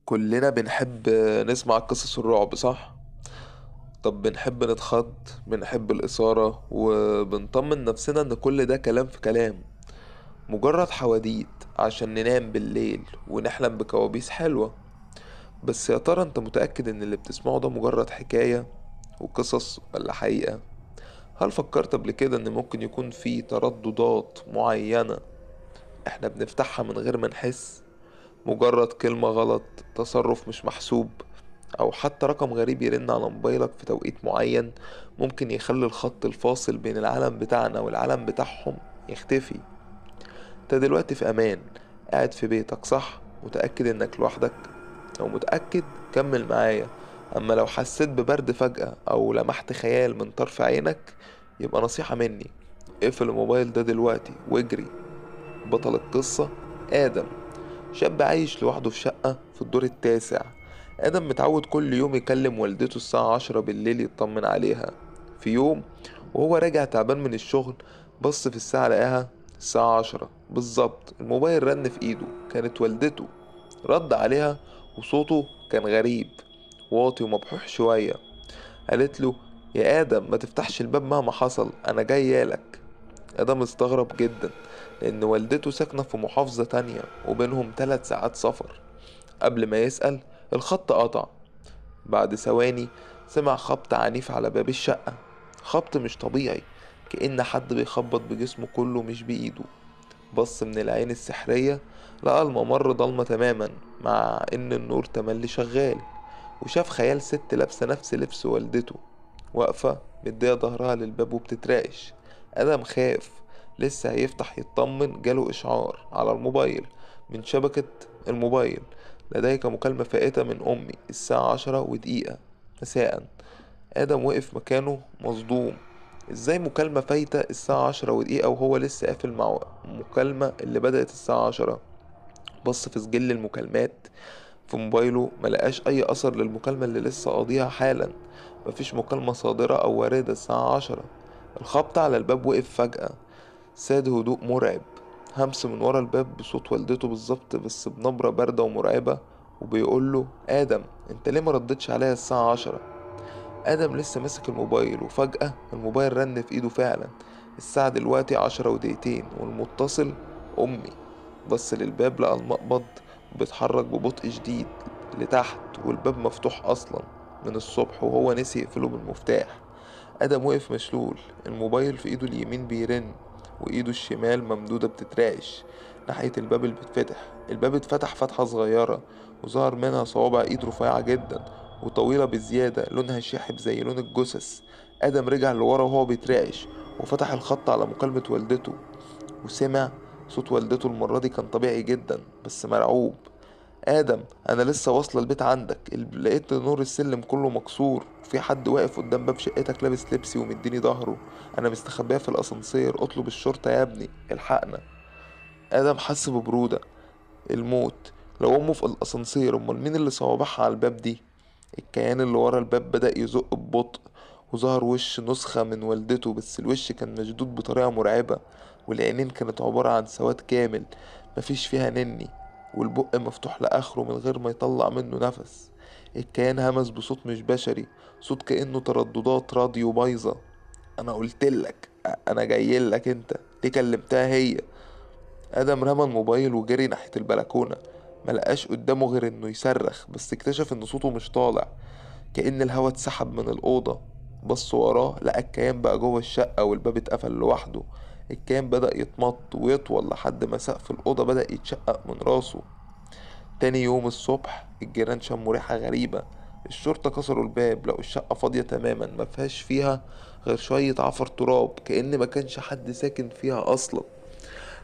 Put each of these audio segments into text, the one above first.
كلنا بنحب نسمع قصص الرعب، صح؟ طب بنحب نتخض، بنحب الإثارة وبنطمن نفسنا إن كل ده كلام في كلام، مجرد حواديت عشان ننام بالليل ونحلم بكوابيس حلوة. بس يا ترى انت متأكد ان اللي بتسمعه ده مجرد حكاية وقصص ولا حقيقة؟ هل فكرت قبل كده ان ممكن يكون في ترددات معينة احنا بنفتحها من غير ما نحس؟ مجرد كلمة غلط، تصرف مش محسوب، أو حتى رقم غريب يرن على موبايلك في توقيت معين ممكن يخلي الخط الفاصل بين العالم بتاعنا والعالم بتاعهم يختفي. انت دلوقتي في أمان، قاعد في بيتك، صح؟ متأكد انك لوحدك؟ لو متأكد كمل معايا. أما لو حسيت ببرد فجأة أو لمحت خيال من طرف عينك، يبقى نصيحة مني: اقفل الموبايل ده دلوقتي واجري. بطل القصة آدم، شاب عايش لوحده في شقة في الدور التاسع. آدم متعود كل يوم يكلم والدته الساعة 10 بالليل يطمن عليها. في يوم وهو راجع تعبان من الشغل، بص في الساعة لقاها الساعة 10 بالظبط. الموبايل رن في ايده، كانت والدته. رد عليها وصوته كان غريب، واطي ومبحوح شوية. قالت له: يا آدم، ما تفتحش الباب مهما حصل، أنا جايالك. آدم استغرب جدا، لأن والدته ساكنة في محافظة تانية وبينهم 3 ساعات سفر. قبل ما يسأل، الخط قطع. بعد ثواني سمع خبط عنيف على باب الشقة، خبط مش طبيعي، كأن حد بيخبط بجسمه كله مش بإيده. بص من العين السحرية، لقى الممر ضلمة تماما، مع إن النور تملي شغال. وشاف خيال ست لابسة نفس لبس والدته، واقفة مدية ظهرها للباب وبتترعش. آدم خاف، لسه هيفتح يطمن، جاله إشعار على الموبايل من شبكة الموبايل: لديك مكالمة فائتة من أمي الساعة 10 ودقيقة مساء. آدم وقف مكانه مصدوم. ازاي مكالمة فايتة الساعة 10 ودقيقة وهو لسه قافل مع مكالمة اللي بدأت الساعة 10؟ بص في سجل المكالمات في موبايله، ملقاش أي أثر للمكالمة اللي لسه قاضيها حالا. مفيش مكالمة صادرة أو واردة الساعة 10. الخبط على الباب وقف فجأة، ساد هدوء مرعب. همس من ورا الباب بصوت والدته بالظبط، بس بنبرة باردة ومرعبة، وبيقوله: آدم، انت ليه مردتش عليا الساعة 10؟ آدم لسه ماسك الموبايل، وفجأة الموبايل رن في ايده فعلا. الساعة دلوقتي 10 ودقيقتين، والمتصل أمي. بص للباب، لقى المقبض بيتحرك ببطء شديد لتحت، والباب مفتوح أصلا من الصبح وهو نسي يقفله بالمفتاح. آدم وقف مشلول، الموبايل في ايده اليمين بيرن، وايده الشمال ممدودة بتترعش ناحية الباب اللي بيتفتح. الباب اتفتح فتحة صغيرة، وظهر منها صوابع ايد رفيعة جدا وطويلة بزيادة، لونها شاحب زي لون الجثث. آدم رجع لورا وهو بيترعش، وفتح الخط على مكالمة والدته، وسمع صوت والدته. المرة دي كان طبيعي جدا بس مرعوب: آدم، أنا لسه واصلة البيت عندك، لقيت نور السلم كله مكسور، وفي حد واقف قدام باب شقتك لابس لبسي ومديني ظهره. أنا مستخبية في الأسانسير، اطلب الشرطة يا ابني، الحقنا. آدم حس ببرودة الموت. لو أمه في الأسانسير، أمال مين اللي صوابعها على الباب دي؟ الكيان اللي ورا الباب بدأ يزق ببطء، وظهر وش نسخة من والدته، بس الوش كان مشدود بطريقة مرعبة، والعينين كانت عبارة عن سواد كامل مفيش فيها نني، والبق مفتوح لآخره من غير ما يطلع منه نفس. الكيان همس بصوت مش بشري، صوت كأنه ترددات راديو بايظة: أنا قلتلك، أنا جايلك، أنت ليه كلمتها هي؟ آدم رمى الموبايل وجري ناحية البلكونة. ملقاش قدامه غير إنه يصرخ، بس اكتشف إن صوته مش طالع، كأن الهوا اتسحب من الأوضة. بص وراه، لقى الكيان بقى جوه الشقة والباب اتقفل لوحده. الكيان بدأ يتمط ويطول لحد ما سقف الأوضة بدأ يتشقق من راسه. تاني يوم الصبح الجيران شموا ريحة غريبة. الشرطة كسروا الباب، لقوا الشقة فاضية تماما، مفيهاش فيها غير شوية عفر تراب، كأن ما كانش حد ساكن فيها أصلا.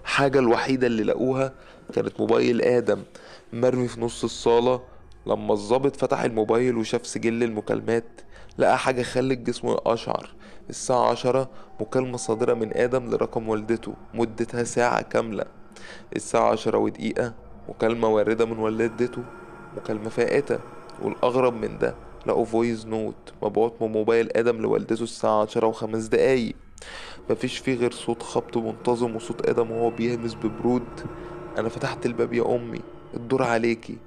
حاجة الوحيدة اللي لقوها كانت موبايل آدم مرمي في نص الصالة. لما الضابط فتح الموبايل وشاف سجل المكالمات، لقى حاجة خلت جسمه يقشعر: الساعة 10، مكالمة صادرة من آدم لرقم والدته مدتها ساعة كاملة. الساعة 10 ودقيقة، مكالمة واردة من والدته، مكالمة فائتة. والأغرب من ده، لقوا فويس نوت مبعوت من موبايل آدم لوالدته الساعة 10 و5 دقايق. مفيش فيه غير صوت خبط منتظم وصوت آدم وهو بيهمس ببرود: أنا فتحت الباب يا أمي، الدور عليكي.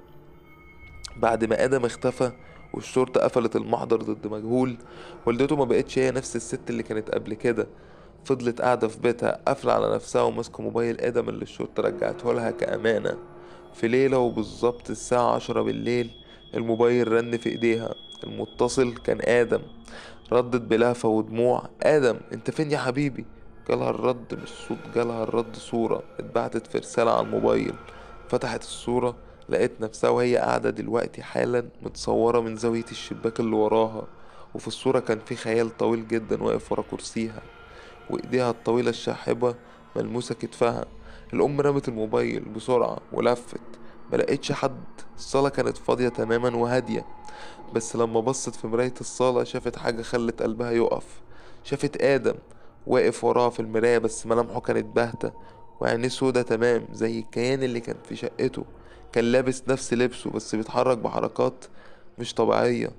بعد ما آدم اختفى والشرطة قفلت المحضر ضد مجهول، والدته ما بقتش هي نفس الست اللي كانت قبل كده. فضلت قاعدة في بيتها قافلة على نفسها وماسكة موبايل آدم اللي الشرطة رجعته لها كأمانة. في ليلة وبالظبط الساعة 10 بالليل الموبايل رن في ايديها. المتصل كان آدم. ردت بلهفة ودموع: آدم انت فين يا حبيبي؟ جالها الرد مش صوت، جالها الرد صورة اتبعتت في رسالة على الموبايل. فتحت الصورة، لقيت نفسها وهي قاعدة دلوقتي حالا متصورة من زاوية الشباك اللي وراها. وفي الصورة كان في خيال طويل جدا واقف ورا كرسيها، وإيديها الطويلة الشاحبة ملموسة كتفها. الأم رمت الموبايل بسرعة ولفت، ملقتش حد. الصالة كانت فاضية تماما وهادية. بس لما بصت في مراية الصالة شافت حاجة خلت قلبها يقف. شافت آدم واقف وراها في المراية، بس ملامحه كانت باهتة وعينيه سودا تمام زي الكيان اللي كان في شقته. كان لابس نفس لبسه بس بيتحرك بحركات مش طبيعية.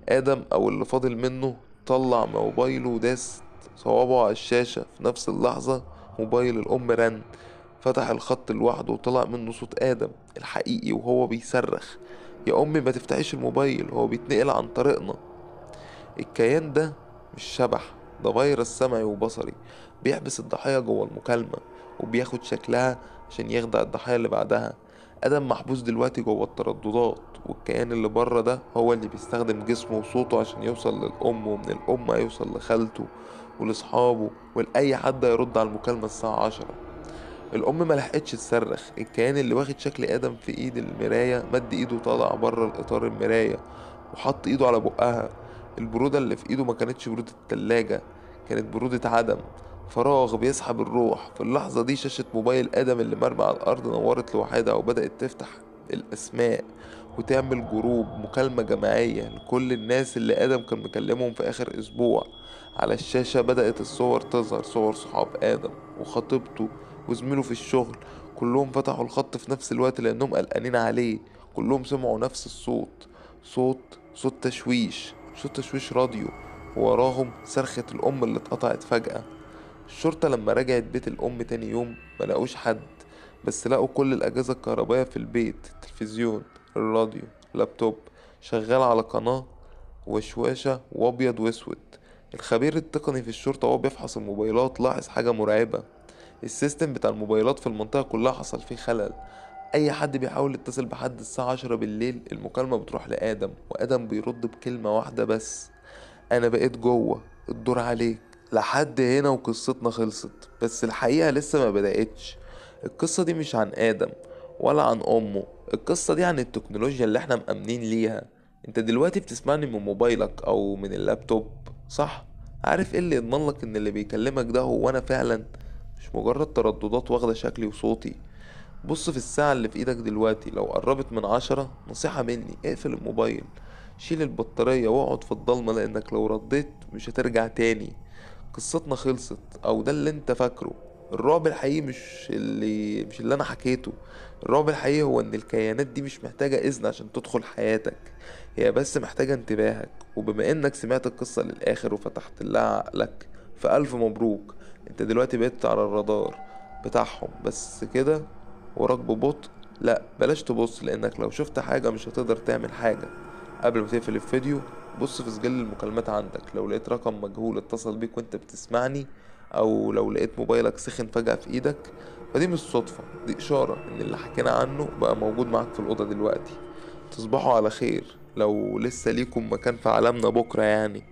آدم أو اللي فاضل منه طلع موبايله وداس صوابعه على الشاشة. في نفس اللحظة موبايل الأم رن. فتح الخط لوحده وطلع منه صوت آدم الحقيقي وهو بيصرخ: يا أمي ما تفتحيش الموبايل، هو بيتنقل عن طريقنا. الكيان ده مش شبح، ده فيروس سمعي وبصري بيحبس الضحية جوه المكالمة وبياخد شكلها عشان يخدع الضحية اللي بعدها. آدم محبوس دلوقتي جوه الترددات، والكيان اللي بره ده هو اللي بيستخدم جسمه وصوته عشان يوصل للأم، ومن الأم هيوصل لخالته ولأصحابه ولأي حد هيرد على المكالمة الساعة 10. الأم ملحقتش تصرخ. الكيان اللي واخد شكل آدم في ايد المراية مد ايده وطلع بره الإطار المراية وحط ايده على بقها. البرودة اللي في ايده ما كانتش برودة التلاجة، كانت برودة عدم، فراغ بيسحب الروح. في اللحظة دي شاشة موبايل آدم اللي مرمي على الأرض نورت لوحدها وبدأت تفتح الأسماء وتعمل جروب مكالمة جماعية لكل الناس اللي آدم كان مكلمهم في آخر أسبوع. على الشاشة بدأت الصور تظهر، صور صحاب آدم وخطيبته وزميله في الشغل. كلهم فتحوا الخط في نفس الوقت لأنهم قلقانين عليه. كلهم سمعوا نفس الصوت، صوت تشويش، صوت تشويش راديو. ووراهم صرخة الأم اللي اتقطعت فجأة. الشرطة لما رجعت بيت الأم تاني يوم ملقوش حد، بس لقوا كل الأجهزة الكهربائية في البيت: التلفزيون، الراديو، اللابتوب شغال على قناة وشواشة وأبيض وأسود. الخبير التقني في الشرطة وهو بيفحص الموبايلات لاحظ حاجة مرعبة: السيستم بتاع الموبايلات في المنطقة كلها حصل فيه خلل. أي حد بيحاول يتصل بحد الساعة 10 بالليل المكالمة بتروح لآدم، وآدم بيرد بكلمة واحدة بس: أنا بقيت جوه، الدور عليك. لحد هنا وقصتنا خلصت، بس الحقيقة لسه ما بدأتش. القصة دي مش عن آدم ولا عن أمه، القصة دي عن التكنولوجيا اللي احنا مأمنين ليها. انت دلوقتي بتسمعني من موبايلك أو من اللابتوب، صح؟ عارف ايه اللي يضمنلك ان اللي بيكلمك ده هو أنا فعلا، مش مجرد ترددات واخدة شكلي وصوتي؟ بص في الساعة اللي في ايدك دلوقتي، لو قربت من 10 نصيحة مني اقفل الموبايل، شيل البطارية واقعد في الضلمة، لانك لو رديت مش هترجع تاني. قصتنا خلصت، او ده اللي انت فاكره. الرعب الحقيقي مش اللي انا حكيته. الرعب الحقيقي هو ان الكيانات دي مش محتاجة اذن عشان تدخل حياتك، هي بس محتاجة انتباهك. وبما انك سمعت القصة للاخر وفتحت لها عقلك، فألف مبروك، انت دلوقتي بقيت على الرادار بتاعهم. بس كده وراك ببطء؟ لا بلاش تبص، لانك لو شفت حاجة مش هتقدر تعمل حاجة. قبل ما تقفل الفيديو بص في سجل المكالمات عندك، لو لقيت رقم مجهول اتصل بيك وانت بتسمعني، او لو لقيت موبايلك سخن فجأة في ايدك، فدي مش صدفة، دي اشارة ان اللي حكينا عنه بقى موجود معاك في الأوضة دلوقتي. تصبحوا على خير، لو لسه ليكم مكان في عالمنا بكرة يعني.